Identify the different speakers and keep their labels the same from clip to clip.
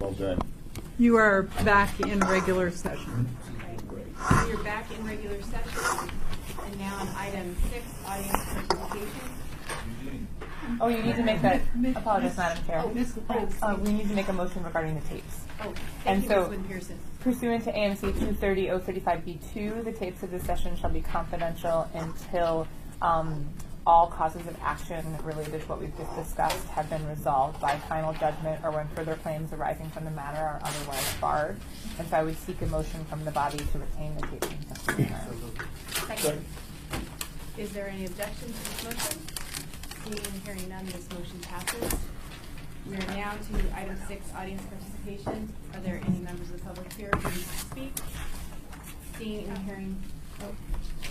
Speaker 1: All done.
Speaker 2: You are back in regular session.
Speaker 3: So you're back in regular session, and now on item 6, audience participation.
Speaker 4: Oh, you need to make that. Apologize, Madam Chair. We need to make a motion regarding the tapes.
Speaker 3: Oh,
Speaker 4: And
Speaker 3: thank you,
Speaker 4: so-
Speaker 3: Ms. Wynn-Pearson.
Speaker 4: Pursuant to AMC 230-035B2, the tapes of this session shall be confidential until all causes of action related to what we've just discussed have been resolved by final judgment or when further claims arising from the matter are otherwise barred. And so I would seek a motion from the body to retain the tapes.
Speaker 3: Second. Is there any objection to this motion? Seeing and hearing none, this motion passes. We are now to item 6, audience participation. Are there any members of the public here who wish to speak? Seeing and hearing.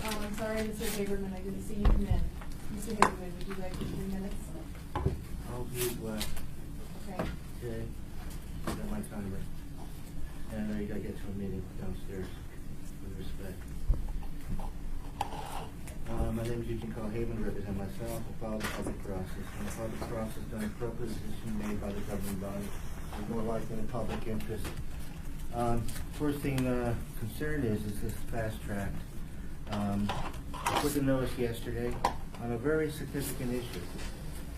Speaker 5: I'm sorry, Mr. Haberman, I didn't see you come in. Mr. Haberman, would you like to 3 minutes?
Speaker 6: I'll use left.
Speaker 3: Okay.
Speaker 6: Okay. Got my timer. And I gotta get to a meeting downstairs with respect. My name is Eugene Haberman, represent myself, and follow the public process. And the public process done appropriate decision made by the governing body. There's more likely in the public interest. First thing concern is this fast track. I put the notice yesterday on a very significant issue.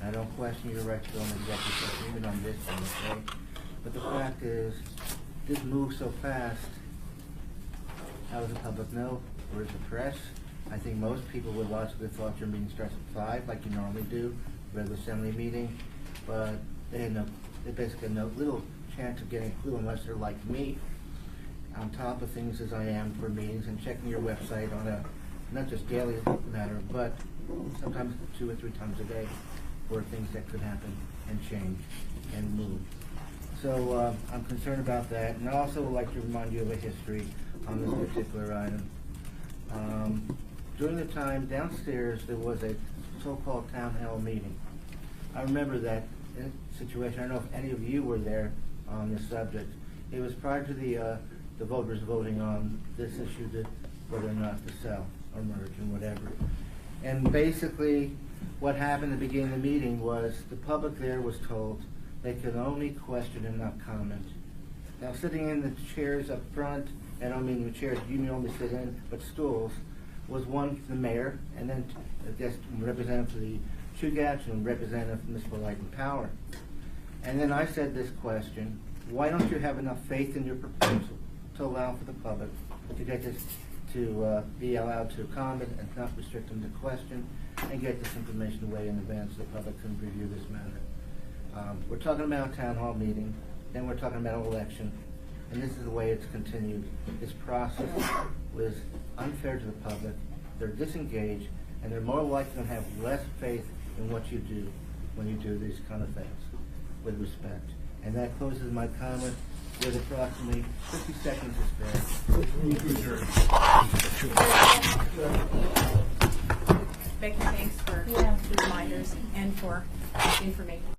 Speaker 6: I don't question your right to go on executive session even on this one, okay? But the fact is, this moves so fast. How does the public know? Where's the press? I think most people would logically thought your meeting starts at 5, like you normally do, regular assembly meeting. But they basically had no little chance of getting a clue unless they're like me, on top of things as I am for meetings and checking your website on a not just daily matter, but sometimes 2 or 3 times a day for things that could happen and change and move. So I'm concerned about that, and I also would like to remind you of a history on this particular item. During the time downstairs, there was a so-called town hall meeting. I remember that situation. I don't know if any of you were there on this subject. It was prior to the voters voting on this issue, that whether or not to sell or merge and whatever. And basically, what happened at the beginning of the meeting was the public there was told they could only question and not comment. Now, sitting in the chairs up front, and I don't mean the chairs you normally sit in, but stools, was one the mayor, and then I guess representative for the Chugach and representative for Municipal Light and Power. And then I said this question: why don't you have enough faith in your proposal to allow for the public to get this, to be allowed to comment and not restrict them to question, and get this information away in advance so the public can review this matter? We're talking about a town hall meeting, then we're talking about an election, and this is the way it's continued. This process was unfair to the public. They're disengaged, and they're more likely to have less faith in what you do when you do these kind of things, with respect. And that closes my comment with approximately 50 seconds to spare.
Speaker 3: Becky, thanks for the reminders and for the information.